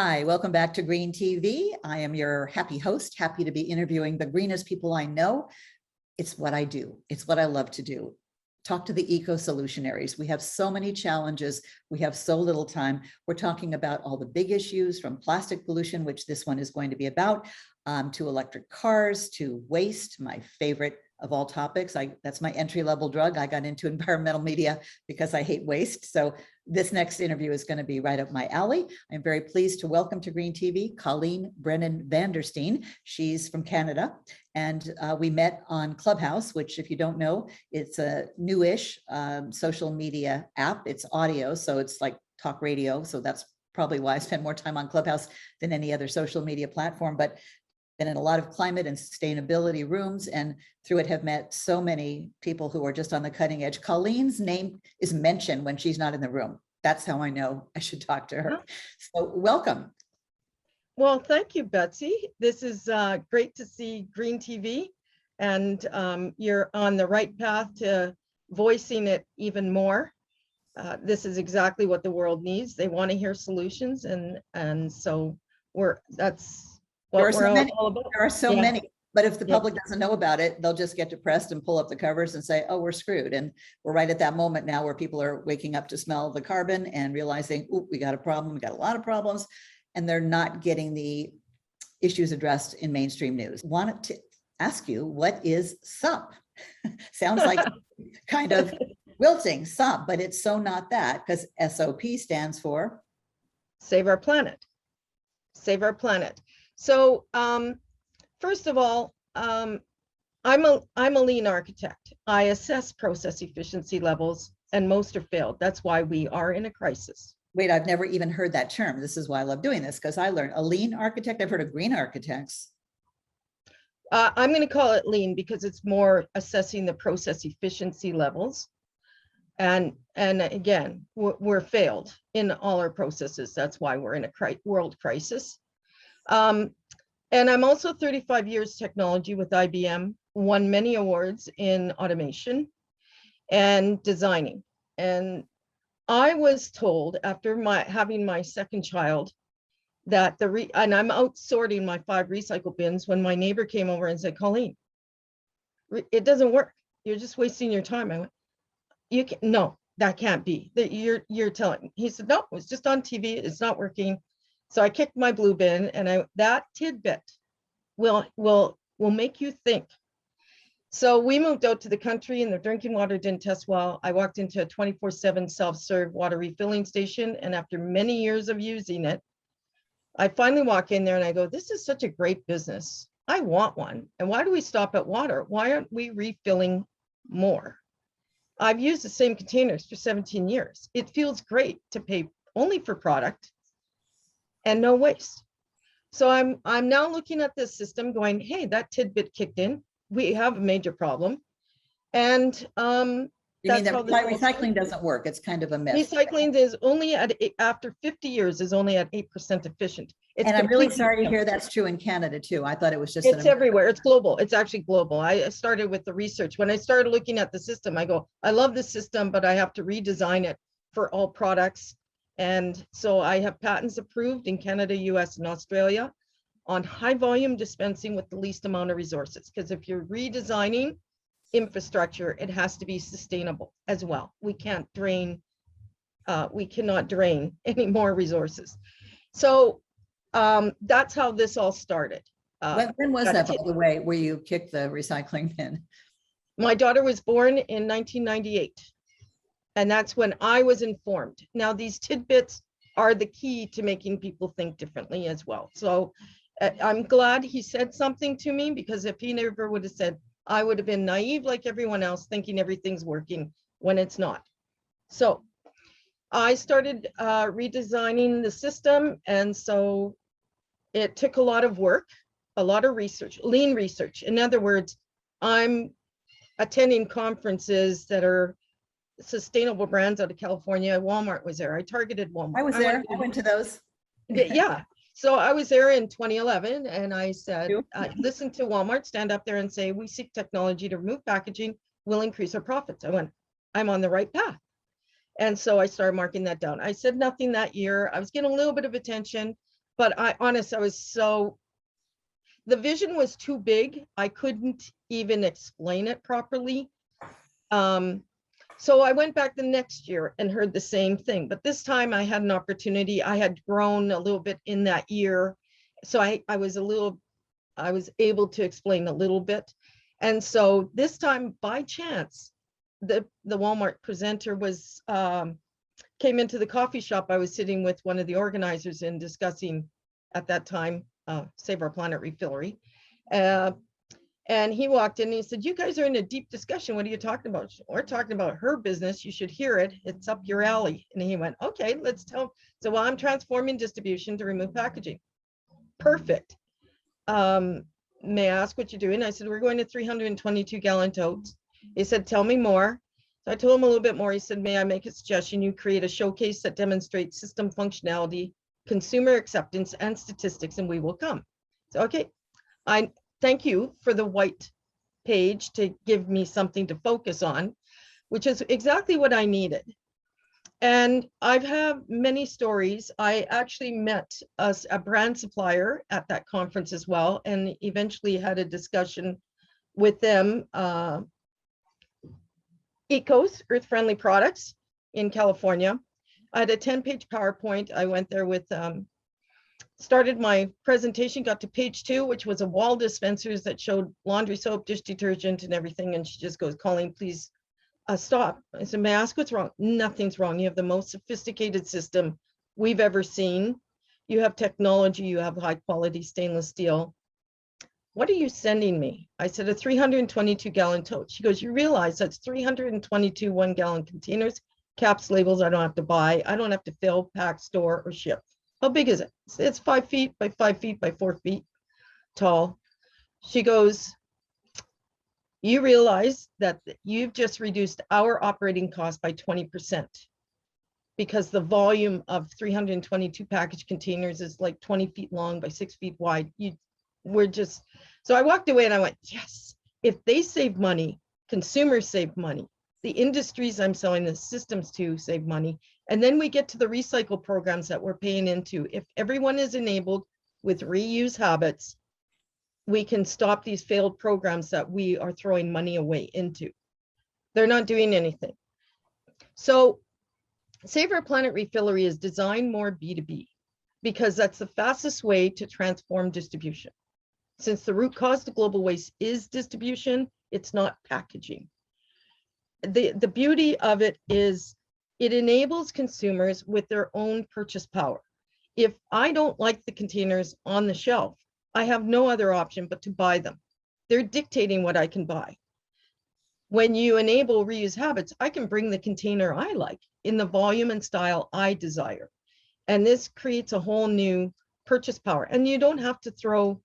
Hi, welcome back to Green TV. I am your happy host, happy to be interviewing the greenest people I know. It's what I do. It's what I love to do. Talk to the eco-solutionaries. We have so many challenges. We have so little time. We're talking about all the big issues, from plastic pollution, which this one is going to be about, to electric cars, to waste, my favorite of all topics. That's my entry-level drug. I got into environmental media because I hate waste. So this next interview is going to be right up my alley. I'm very pleased to welcome to Green TV, Colleen Brennan-Vandersteen. She's from Canada. And we met on Clubhouse, which, if you don't know, it's a newish social media app. It's audio, so it's like talk radio. So that's probably why I spend more time on Clubhouse than any other social media platform. But been in a lot of climate and sustainability rooms, and through it have met so many people who are just on the cutting edge. Colleen's name is mentioned when she's not in the room. That's how I know I should talk to her. So welcome. Well, thank you, Betsy. This is great to see Green TV, and you're on the right path to voicing it even more. This is exactly what the world needs. They want to hear solutions, and so that's what we're all about. There are so many, but if the public doesn't know about it, they'll just get depressed and pull up the covers and say, oh, we're screwed. And we're right at that moment now where people are waking up to smell the carbon and realizing, oh, we got a problem. We got a lot of problems. And they're not getting the issues addressed in mainstream news. Wanted to ask you, what is SOP? Sounds like kind of wilting, SOP, but it's so not that, because SOP stands for Save Our Planet. Save Our Planet. So first of all, I'm a lean architect. I assess process efficiency levels, and most are failed. That's why we are in a crisis. Wait, I've never even heard that term. This is why I love doing this, because I learned a lean architect. I've heard of green architects. I'm going to call it lean because it's more assessing the process efficiency levels. And again, we're failed in all our processes. That's why we're in a world crisis. And I'm also 35 years technology with IBM, won many awards in automation and designing. And I was told after having my second child that and I'm out sorting my 5 recycle bins when my neighbor came over and said, Colleen, it doesn't work. You're just wasting your time. I went, no, that can't be. You're telling me. He said, no, it was just on TV. It's not working. So I kicked my blue bin, and that tidbit will make you think. So we moved out to the country, and the drinking water didn't test well. I walked into a 24/7 self-serve water refilling station, and after many years of using it, I finally walk in there and I go, this is such a great business. I want one. And why do we stop at water? Why aren't we refilling more? I've used the same containers for 17 years. It feels great to pay only for product and no waste. So I'm now looking at this system going, hey, that tidbit kicked in. We have a major problem. And you mean that recycling doesn't work? It's kind of a myth. Recycling is only after 50 years is only at 8% efficient. And I'm really sorry to hear that's true in Canada too. I thought it was just it's everywhere. It's global. It's actually global. I started with the research. When I started looking at the system, I go, I love the system, but I have to redesign it for all products. And so I have patents approved in Canada, US, and Australia on high volume dispensing with the least amount of resources. Because if you're redesigning infrastructure, it has to be sustainable as well. We can't drain, we cannot drain any more resources. So that's how this all started. When was that, by the way, where you kicked the recycling bin? My daughter was born in 1998. And that's when I was informed. Now, these tidbits are the key to making people think differently as well. So I'm glad he said something to me, because if he never would have said, I would have been naive like everyone else, thinking everything's working when it's not. So I started redesigning the system. And so it took a lot of work, a lot of research, lean research. In other words, I'm attending conferences that are sustainable brands out of California. Walmart was there. I targeted Walmart. I was there. I went to those. Yeah. So I was there in 2011, and I said, listen to Walmart stand up there and say, we seek technology to remove packaging, will increase our profits. I went, I'm on the right path. And so I started marking that down. I said nothing that year. I was getting a little bit of attention, but I was so, the vision was too big. I couldn't even explain it properly. So I went back the next year and heard the same thing, but this time I had an opportunity. I had grown a little bit in that year. So I was able to explain a little bit. And so this time, by chance, the Walmart presenter was, came into the coffee shop. I was sitting with one of the organizers and discussing at that time, Save Our Planet Refillery. And he walked in and he said, "You guys are in a deep discussion. What are you talking about?" "We're talking about her business. You should hear it. It's up your alley." And he went, "Okay, let's tell." So, "Well, I'm transforming distribution to remove packaging." Perfect. "May I ask what you're doing?" I said, "We're going to 322-gallon totes." He said, "Tell me more." So I told him a little bit more. He said, "May I make a suggestion? You create a showcase that demonstrates system functionality, consumer acceptance, and statistics, and we will come." So, okay, I thank you for the white page to give me something to focus on, which is exactly what I needed. And I've had many stories. I actually met a brand supplier at that conference as well, and eventually had a discussion with them. Ecos, Earth-Friendly Products in California. I had a 10-page PowerPoint. I went there with, started my presentation, got to page 2, which was a wall dispensers that showed laundry soap, dish detergent, and everything. And she just goes, "Colleen, please stop." I said, "May I ask what's wrong?" "Nothing's wrong. You have the most sophisticated system we've ever seen. You have technology. You have high quality stainless steel. What are you sending me?" I said, "A 322-gallon tote." She goes, "You realize that's 322 1-gallon containers, caps, labels I don't have to buy. I don't have to fill, pack, store, or ship. How big is it?" "It's 5 feet by 5 feet by 4 feet tall." She goes, "You realize that you've just reduced our operating cost by 20%, because the volume of 322 package containers is like 20 feet long by 6 feet wide. We're just," so I walked away and I went, yes, if they save money, consumers save money. The industries I'm selling the systems to save money. And then we get to the recycle programs that we're paying into. If everyone is enabled with reuse habits, we can stop these failed programs that we are throwing money away into. They're not doing anything. So Save Our Planet Refillery is designed more B2B, because that's the fastest way to transform distribution. Since the root cause to global waste is distribution, it's not packaging. The beauty of it is it enables consumers with their own purchase power. If I don't like the containers on the shelf, I have no other option but to buy them. They're dictating what I can buy. When you enable reuse habits, I can bring the container I like in the volume and style I desire. And this creates a whole new purchase power. And you don't have to throw,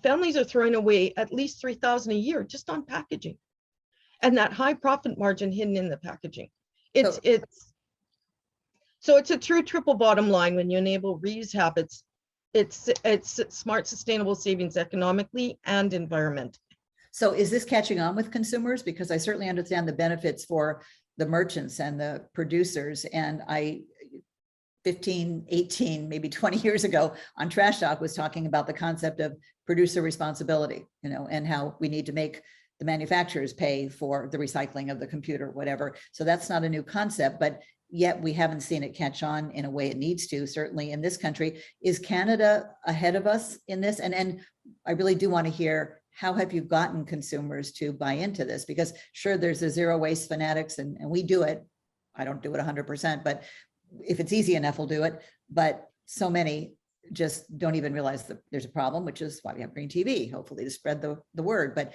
families are throwing away at least $3,000 a year just on packaging. And that high profit margin hidden in the packaging. So it's a true triple bottom line when you enable reuse habits. It's smart, sustainable savings economically and environmentally. So is this catching on with consumers? Because I certainly understand the benefits for the merchants and the producers. And 15, 18, maybe 20 years ago on Trash Talk was talking about the concept of producer responsibility, and how we need to make the manufacturers pay for the recycling of the computer, whatever. So that's not a new concept, but yet we haven't seen it catch on in a way it needs to, certainly in this country. Is Canada ahead of us in this? And I really do want to hear, how have you gotten consumers to buy into this? Because sure, there's the zero waste fanatics, and we do it. I don't do it 100%, but if it's easy enough, we'll do it. But so many just don't even realize that there's a problem, which is why we have Green TV, hopefully to spread the word. But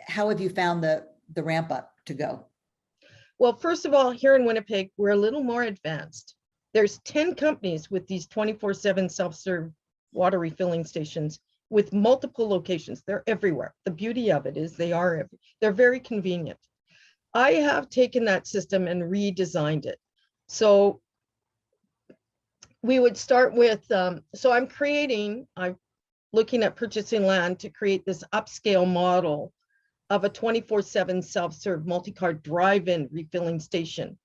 how have you found the ramp up to go? Well, first of all, here in Winnipeg, we're a little more advanced. There's 10 companies with these 24/7 self-serve water refilling stations with multiple locations. They're everywhere. The beauty of it is they're very convenient. I have taken that system and redesigned it. So we would start with, so I'm looking at purchasing land to create this upscale model of a 24/7 self-serve multi-car drive-in refilling station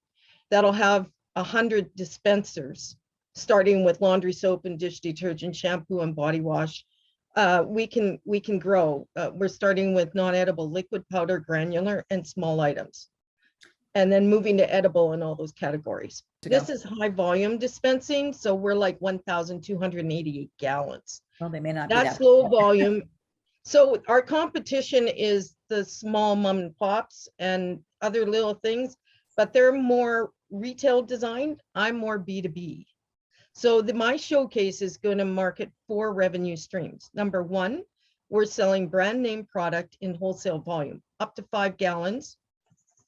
that'll have 100 dispensers starting with laundry soap and dish detergent, shampoo and body wash. We can grow. We're starting with non-edible liquid, powder, granular, and small items, and then moving to edible and all those categories. This is high volume dispensing, so we're like 1,288 gallons. Well, they may not be That's that. low volume. So our competition is the small mom and pops and other little things, but they're more retail designed. I'm more B2B. So my showcase is going to market 4 revenue streams. Number 1, we're selling brand name product in wholesale volume, up to 5 gallons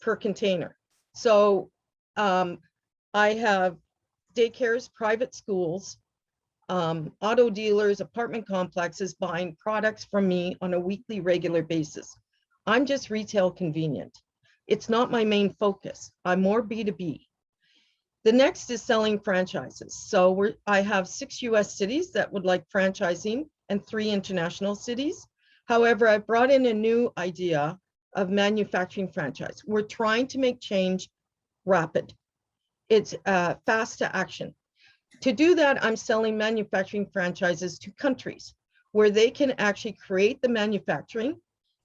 per container. So I have daycares, private schools, auto dealers, apartment complexes buying products from me on a weekly, regular basis. I'm just retail convenient. It's not my main focus. I'm more B2B. The next is selling franchises. So I have 6 US cities that would like franchising and 3 international cities. However, I brought in a new idea of manufacturing franchise. We're trying to make change rapid. It's fast to action. To do that, I'm selling manufacturing franchises to countries where they can actually create the manufacturing,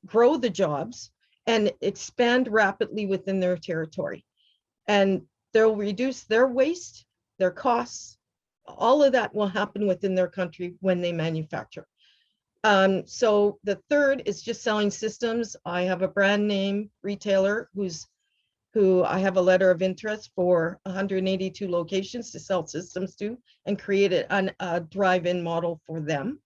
grow the jobs, and expand rapidly within their territory. And they'll reduce their waste, their costs. All of that will happen within their country when they manufacture. So the third is just selling systems. I have a brand name retailer who I have a letter of interest for 182 locations to sell systems to, and created a drive-in model for them.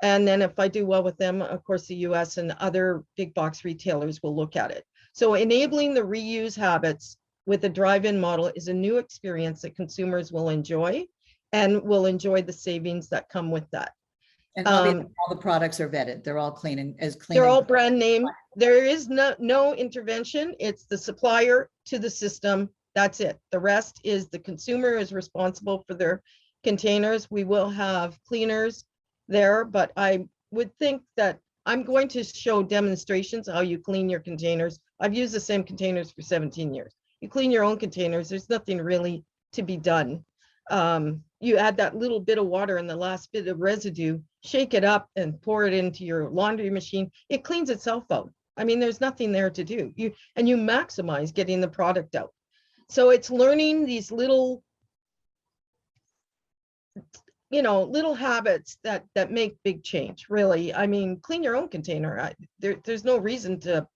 And then if I do well with them, of course, the US and other big box retailers will look at it. So enabling the reuse habits with a drive-in model is a new experience that consumers will enjoy and will enjoy the savings that come with that. And all the products are vetted. They're all clean and as clean. They're all brand name. There is no intervention. It's the supplier to the system. That's it. The rest is the consumer is responsible for their containers. We will have cleaners there, but I would think that I'm going to show demonstrations how you clean your containers. I've used the same containers for 17 years. You clean your own containers. There's nothing really to be done. You add that little bit of water and the last bit of residue, shake it up and pour it into your laundry machine. It cleans itself out. I mean, there's nothing there to do. You maximize getting the product out. So it's learning these little, little habits that make big change, really. I mean, clean your own container. There's no reason to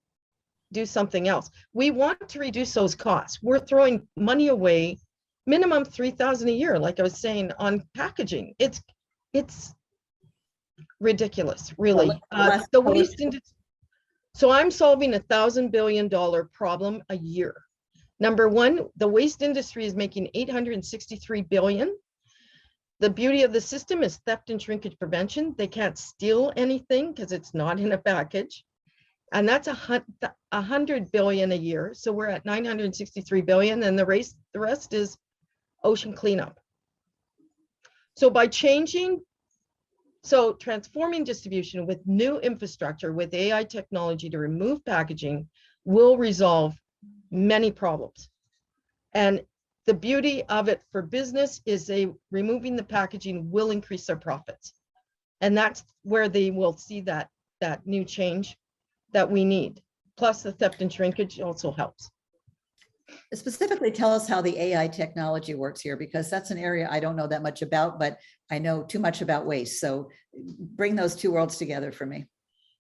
do something else. We want to reduce those costs. We're throwing money away, minimum $3,000 a year, like I was saying, on packaging. It's ridiculous, really. The waste industry. So I'm solving $1,000 billion problem a year. Number 1, the waste industry is making $863 billion. The beauty of the system is theft and shrinkage prevention. They can't steal anything because it's not in a package. And that's $100 billion a year. So we're at $963 billion, and the rest is ocean cleanup. So by transforming distribution with new infrastructure with AI technology to remove packaging will resolve many problems. And the beauty of it for business is removing the packaging will increase their profits. And that's where they will see that new change that we need. Plus the theft and shrinkage also helps. Specifically, tell us how the AI technology works here, because that's an area I don't know that much about, but I know too much about waste. So bring those 2 worlds together for me.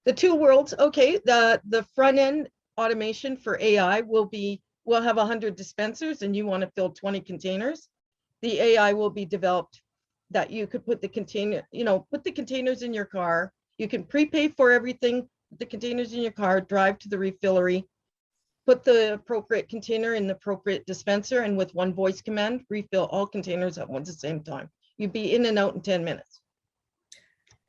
The 2 worlds, okay. The front end automation for AI we'll have 100 dispensers and you want to fill 20 containers. The AI will be developed that you could put the containers in your car. You can prepay for everything, put the containers in your car, drive to the refillery, put the appropriate container in the appropriate dispenser, and with one voice command, refill all containers at the same time. You'd be in and out in 10 minutes.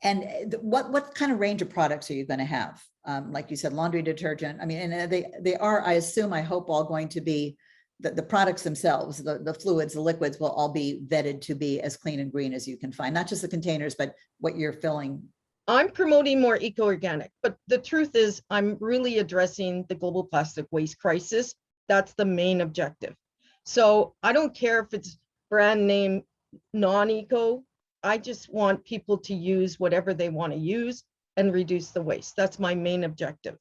And what kind of range of products are you going to have? Like you said, laundry detergent. I mean, and they are, I assume, I hope, all going to be the products themselves, the fluids, the liquids will all be vetted to be as clean and green as you can find, not just the containers, but what you're filling. I'm promoting more eco-organic, but the truth is I'm really addressing the global plastic waste crisis. That's the main objective. So I don't care if it's brand name non-eco. I just want people to use whatever they want to use and reduce the waste. That's my main objective.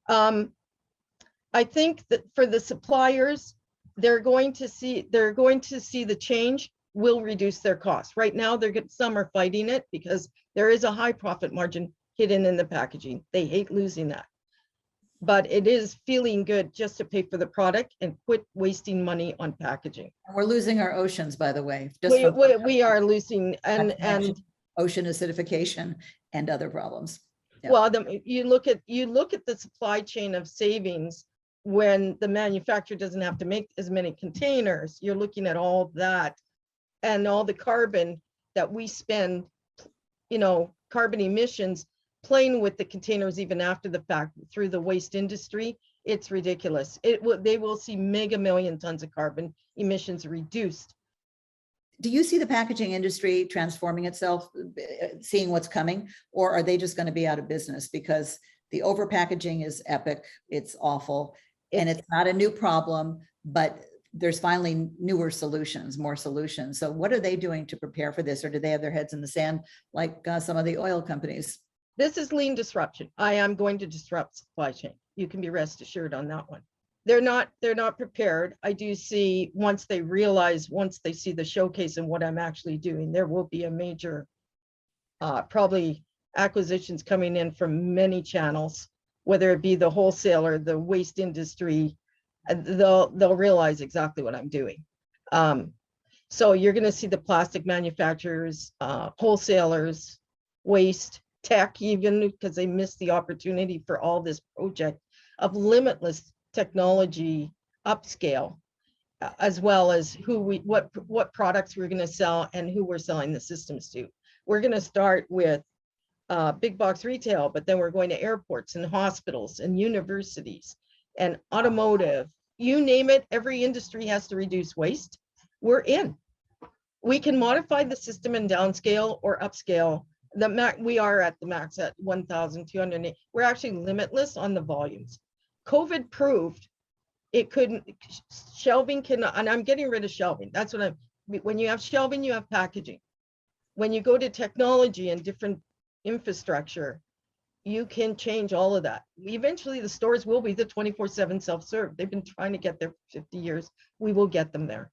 I think that for the suppliers, they're going to see the change will reduce their costs. Right now, some are fighting it because there is a high profit margin hidden in the packaging. They hate losing that. But it is feeling good just to pay for the product and quit wasting money on packaging. We're losing our oceans, by the way. We are losing, and ocean acidification and other problems. Yeah. Well, you look at the supply chain of savings when the manufacturer doesn't have to make as many containers. You're looking at all that and all the carbon that we spend, carbon emissions playing with the containers even after the fact through the waste industry. It's ridiculous. They will see mega million tons of carbon emissions reduced. Do you see the packaging industry transforming itself, seeing what's coming, or are they just going to be out of business because the overpackaging is epic, it's awful, and it's not a new problem, but there's finally newer solutions, more solutions. So what are they doing to prepare for this, or do they have their heads in the sand like some of the oil companies? This is lean disruption. I am going to disrupt supply chain. You can be rest assured on that one. They're not prepared. I do see once they see the showcase and what I'm actually doing, there will be a major, probably acquisitions coming in from many channels, whether it be the wholesaler, the waste industry, they'll realize exactly what I'm doing. So you're going to see the plastic manufacturers, wholesalers, waste, tech, even because they missed the opportunity for all this project of limitless technology upscale, as well as what products we're going to sell and who we're selling the systems to. We're going to start with big box retail, but then we're going to airports and hospitals and universities and automotive, you name it. Every industry has to reduce waste. We're in. We can modify the system and downscale or upscale. We are at the max at 1,208. We're actually limitless on the volumes. COVID proved it couldn't. Shelving cannot, and I'm getting rid of shelving. That's what when you have shelving, you have packaging. When you go to technology and different infrastructure, you can change all of that. Eventually the stores will be the 24/7 self-serve. They've been trying to get there for 50 years. We will get them there.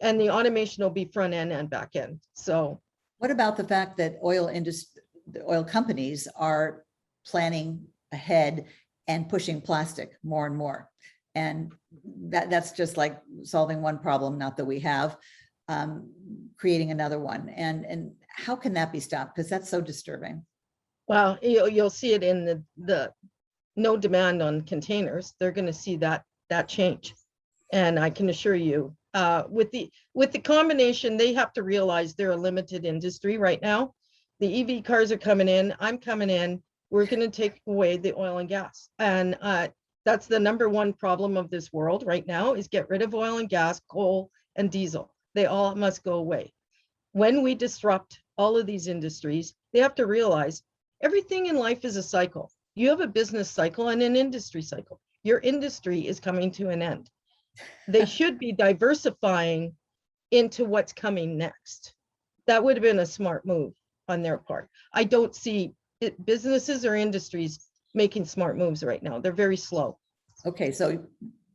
And the automation will be front end and back end. So what about the fact that the oil companies are planning ahead and pushing plastic more and more? And that's just like solving one problem, not that we have, creating another one. And how can that be stopped? Because that's so disturbing. Well, you'll see it in the no demand on containers. They're going to see that change. And I can assure you, with the combination, they have to realize they're a limited industry right now. The EV cars are coming in. I'm coming in. We're going to take away the oil and gas. And that's the number one problem of this world right now, is get rid of oil and gas, coal and diesel. They all must go away. When we disrupt all of these industries, they have to realize everything in life is a cycle. You have a business cycle and an industry cycle. Your industry is coming to an end. They should be diversifying into what's coming next. That would have been a smart move on their part. I don't see businesses or industries making smart moves right now. They're very slow. Okay, so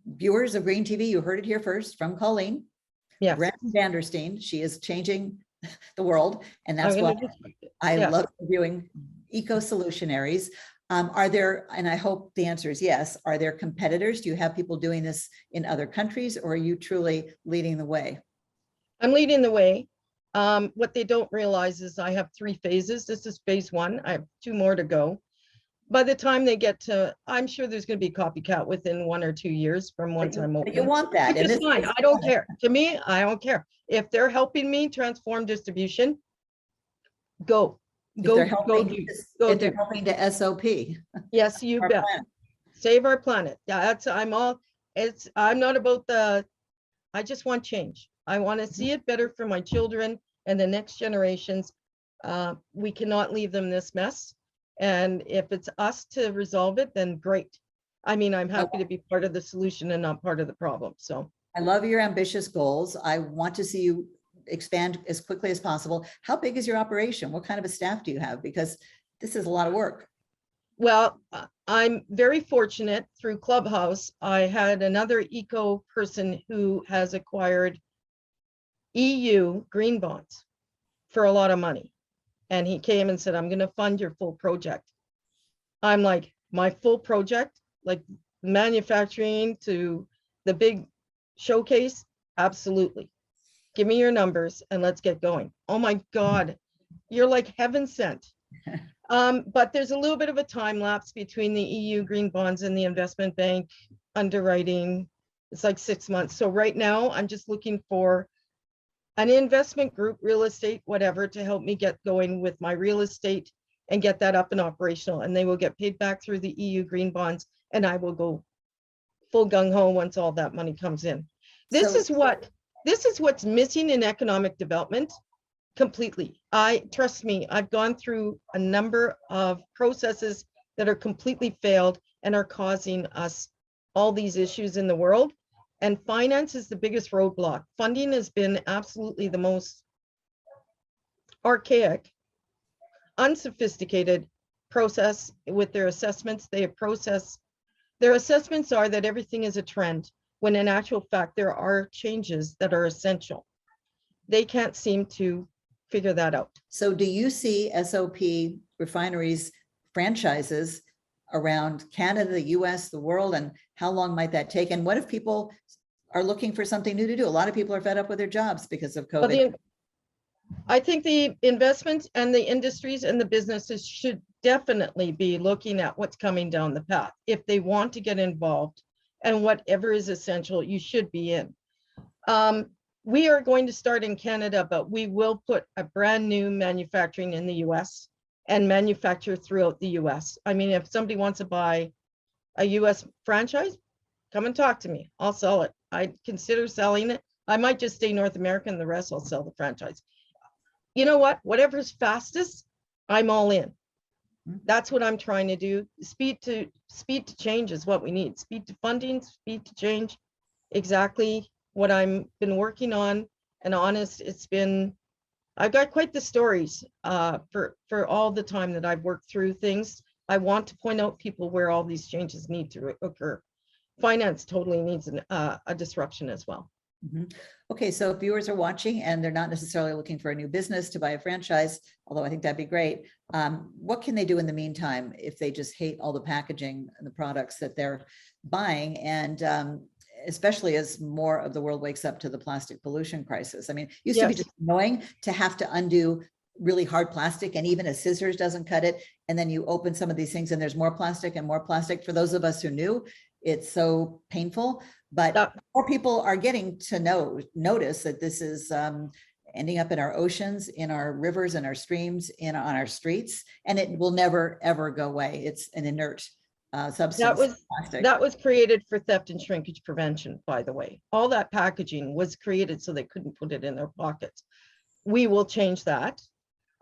viewers of Green TV, you heard it here first from Colleen. Yes. Brennan-Vandersteen. She is changing the world, and that's why I love reviewing eco-solutionaries. Are there, and I hope the answer is yes, are there competitors? Do you have people doing this in other countries, or are you truly leading the way? I'm leading the way. What they don't realize is I have 3 phases. This is phase 1. I have 2 more to go. By the time they get to, I'm sure there's going to be a copycat within 1 or 2 years from once I'm open. You want that. Which is fine. I don't care. To me, I don't care. If they're helping me transform distribution, go. They're helping to SOP. Yes, you bet. Save our planet. Yeah, I'm not about I just want change. I want to see it better for my children and the next generations. We cannot leave them this mess. And if it's us to resolve it, then great. I mean, I'm happy to be part of the solution and not part of the problem. So I love your ambitious goals. I want to see you expand as quickly as possible. How big is your operation? What kind of a staff do you have? Because this is a lot of work. Well, I'm very fortunate through Clubhouse. I had another eco person who has acquired EU green bonds for a lot of money. And he came and said, I'm going to fund your full project. I'm like, my full project, like manufacturing to the big showcase? Absolutely. Give me your numbers and let's get going. Oh my God, you're like heaven sent. But there's a little bit of a time lapse between the EU green bonds and the investment bank underwriting. It's like 6 months. So right now I'm just looking for an investment group, real estate, whatever, to help me get going with my real estate and get that up and operational. And they will get paid back through the EU green bonds. And I will go full gung ho once all that money comes in. This is what's missing in economic development completely. Trust me, I've gone through a number of processes that are completely failed and are causing us all these issues in the world. And finance is the biggest roadblock. Funding has been absolutely the most archaic, unsophisticated process with their assessments. Their assessments are that everything is a trend, when in actual fact, there are changes that are essential. They can't seem to figure that out. So do you see SOP refineries franchises around Canada, the US, the world, and how long might that take? And what if people are looking for something new to do? A lot of people are fed up with their jobs because of COVID. Well, I think the investments and the industries and the businesses should definitely be looking at what's coming down the path. If they want to get involved and whatever is essential, you should be in. We are going to start in Canada, but we will put a brand new manufacturing in the US and manufacture throughout the US. I mean, if somebody wants to buy a US franchise, come and talk to me. I'll sell it. I'd consider selling it. I might just stay North American, and the rest I'll sell the franchise. You know what? Whatever's fastest, I'm all in. That's what I'm trying to do. Speed to change is what we need. Speed to funding, speed to change. Exactly what I'm been working on. And honest, I've got quite the stories for all the time that I've worked through things. I want to point out people where all these changes need to occur. Finance totally needs a disruption as well. Mm-hmm. Okay, so if viewers are watching and they're not necessarily looking for a new business to buy a franchise, although I think that'd be great, what can they do in the meantime if they just hate all the packaging and the products that they're buying? And especially as more of the world wakes up to the plastic pollution crisis. I mean, it used to be just annoying to have to undo really hard plastic, and even a scissors doesn't cut it. And then you open some of these things and there's more plastic and more plastic. For those of us who knew, it's so painful, but more people are getting to notice that this is ending up in our oceans, in our rivers and our streams, on our streets, and it will never, ever go away. It's an inert substance. That was created for theft and shrinkage prevention, by the way. All that packaging was created so they couldn't put it in their pockets. We will change that.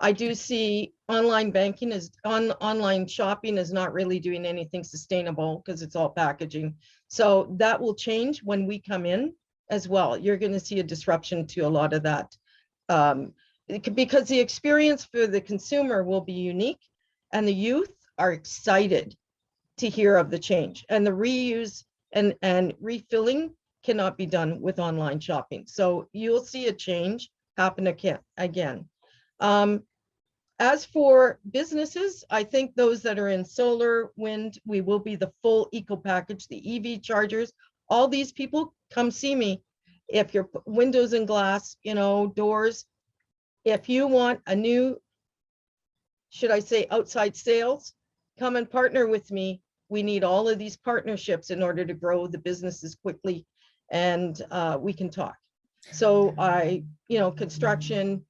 I do see online banking online shopping is not really doing anything sustainable because it's all packaging. So that will change when we come in as well. You're going to see a disruption to a lot of that because the experience for the consumer will be unique, and the youth are excited to hear of the change, and the reuse and refilling cannot be done with online shopping. So you'll see a change happen again. As for businesses, I think those that are in solar, wind, we will be the full eco package, the EV chargers, all these people, come see me. If your windows and glass, doors, if you want a new, should I say, outside sales, come and partner with me. We need all of these partnerships in order to grow the businesses quickly, and we can talk. So construction,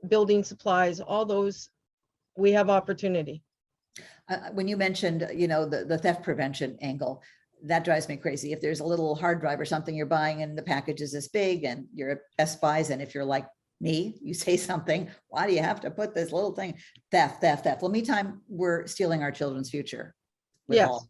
building supplies, all those, we have opportunity. When you mentioned, the theft prevention angle, that drives me crazy. If there's a little hard drive or something you're buying and the package is this big and you're at Best Buys, and if you're like me, you say something, why do you have to put this little thing? Theft. Well, meantime, we're stealing our children's future. Yes,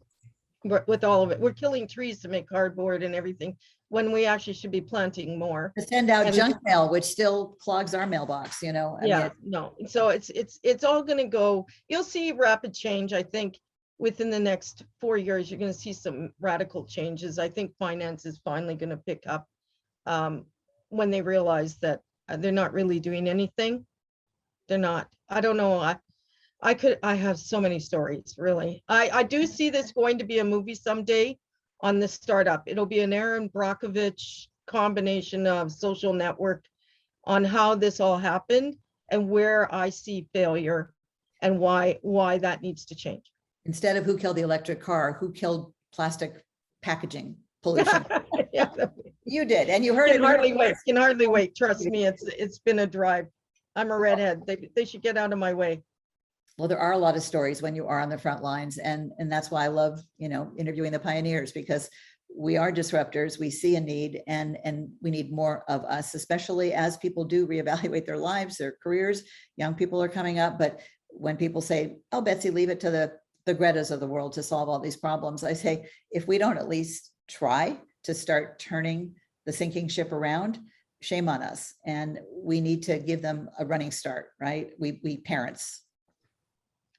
with all of it. We're killing trees to make cardboard and everything when we actually should be planting more. To send out And- junk mail, which still clogs our mailbox, you know. I Yeah, mean, no, so it's all gonna go, you'll see rapid change, I think. Within the next 4 years, you're gonna see some radical changes. I think finance is finally gonna pick up when they realize that they're not really doing anything. They're not, I don't know, I have so many stories, really. I do see this going to be a movie someday on this startup. It'll be an Aaron Brockovich combination of Social Network on how this all happened and where I see failure and why that needs to change. instead of who killed the electric car, who killed plastic packaging pollution? Yeah, You did, and you heard it. can hardly wait. Can hardly wait. Trust me, it's been a drive. I'm a redhead. They should get out of my way. Well, there are a lot of stories when you are on the front lines, and that's why I love, you know, interviewing the pioneers, because we are disruptors. We see a need, and we need more of us, especially as people do reevaluate their lives, their careers. Young people are coming up, but when people say, "Oh, Betsy, leave it to the Gretas of the world to solve all these problems," I say, if we don't at least try to start turning the sinking ship around, shame on us. And we need to give them a running start, right? We parents.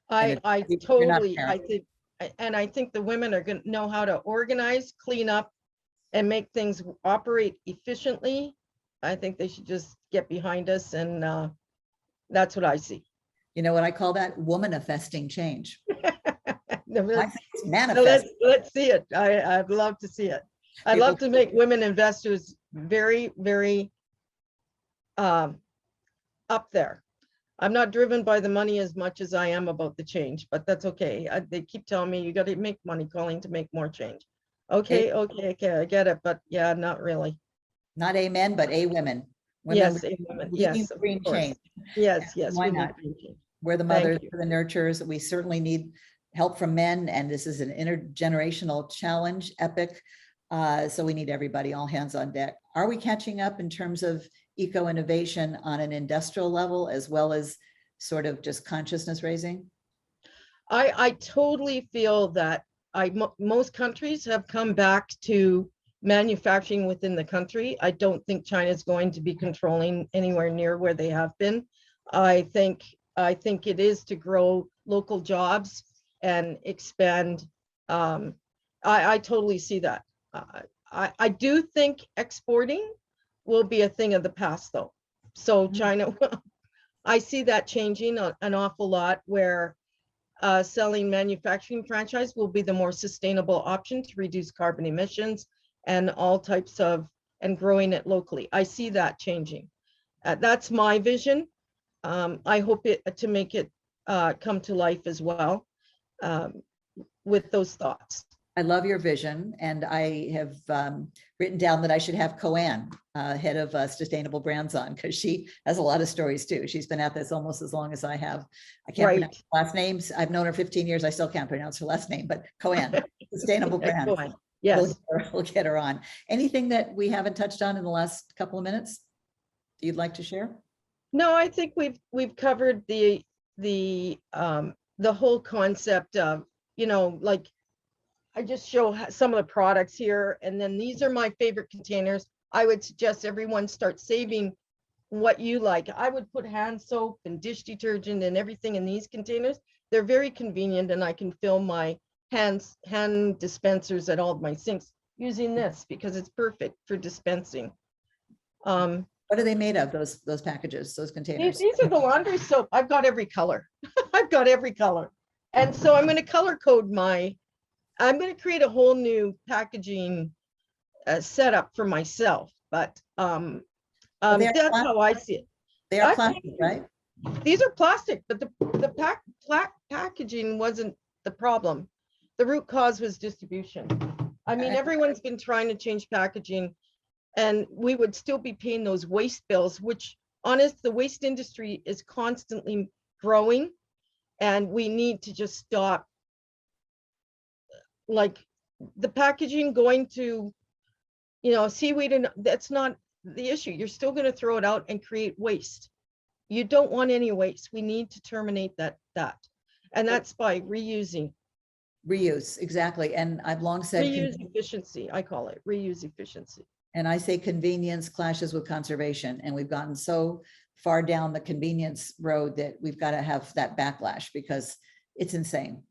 And I if you're not a totally, parent, I think the women are going to know how to organize, clean up, and make things operate efficiently. I think they should just get behind us, and that's what I see. you know what I call that? Womanifesting change. No, I think it's so manifest. let's see it. I'd love to see it. I'd love to make women investors very, very up there. I'm not driven by the money as much as I am about the change, but that's okay. They keep telling me you got to make money, Colleen, to make more change. Okay, I get it, but yeah, not really. Not amen, but a women. Yes, leading yes, of green course. change. Yes, Why we need not? green change. We're the Thank mothers, you. we're the nurturers. We certainly need help from men, and this is an intergenerational challenge, epic. So we need everybody, all hands on deck. Are we catching up in terms of eco-innovation on an industrial level, as well as sort of just consciousness raising? I totally feel that most countries have come back to manufacturing within the country. I don't think China is going to be controlling anywhere near where they have been. I think it is to grow local jobs and expand. I totally see that. I do think exporting will be a thing of the past, though. So China, I see that changing an awful lot, where selling manufacturing franchise will be the more sustainable option to reduce carbon emissions and all types of, and growing it locally. I see that changing. That's my vision. I hope to make it come to life as well with those thoughts. I love your vision, and I have written down that I should have Coanne, head of sustainable brands, on, because she has a lot of stories too. She's been at this almost as long as I have. I can't pronounce her last names. I've known her 15 years. I still can't pronounce her last name, but Coanne, sustainable brands. Yes, we'll get her on. Anything that we haven't touched on in the last couple of minutes that you'd like to share? No, I think we've covered the whole concept of, you know, like, I just show some of the products here, and then these are my favorite containers. I would suggest everyone start saving what you like. I would put hand soap and dish detergent and everything in these containers. They're very convenient, and I can fill my hand dispensers at all of my sinks using this, because it's perfect for dispensing. What are they made of, those packages, those containers? These are the laundry soap. I've got every color. I've got every color. And so I'm going to color code I'm going to create a whole new packaging setup for myself, but that's how I see it. They are plastic, right? These are plastic, but the packaging wasn't the problem. The root cause was distribution. I mean, everyone's been trying to change packaging, and we would still be paying those waste bills, which, honest, the waste industry is constantly growing, and we need to just stop. Like the packaging going to, you know, seaweed, and that's not the issue. You're still going to throw it out and create waste. You don't want any waste. We need to terminate that. And that's by reusing. Reuse, exactly. And I've long said reuse efficiency. I call it reuse efficiency. And I say convenience clashes with conservation. And we've gotten so far down the convenience road that we've got to have that backlash because it's insane.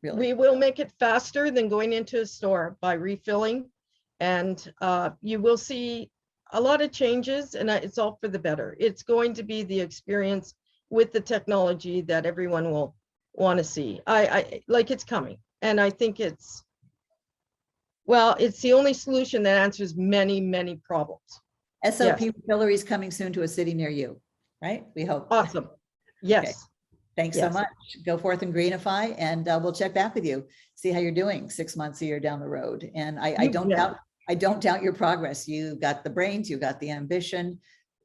Really. We will make it faster than going into a store by refilling. And you will see a lot of changes, and it's all for the better. It's going to be the experience with the technology that everyone will want to see. I like it's coming. And I think it's the only solution that answers many, many problems. SOP Yes. Refillery is coming soon to a city near you, right? We hope. Awesome. Yes. Okay. Thanks Yes. so much. Go forth and greenify, and we'll check back with you, see how you're doing 6 months, a year down the road. And I don't doubt your progress. You got the brains, you got the ambition,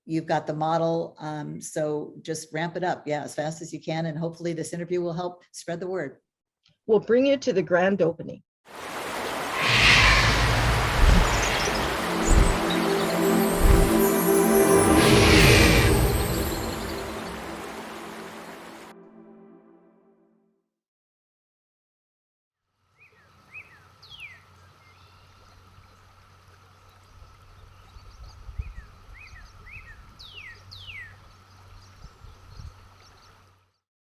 you've got the model. So just ramp it up, as fast as you can. And hopefully this interview will help spread the word. We'll bring you to the grand opening.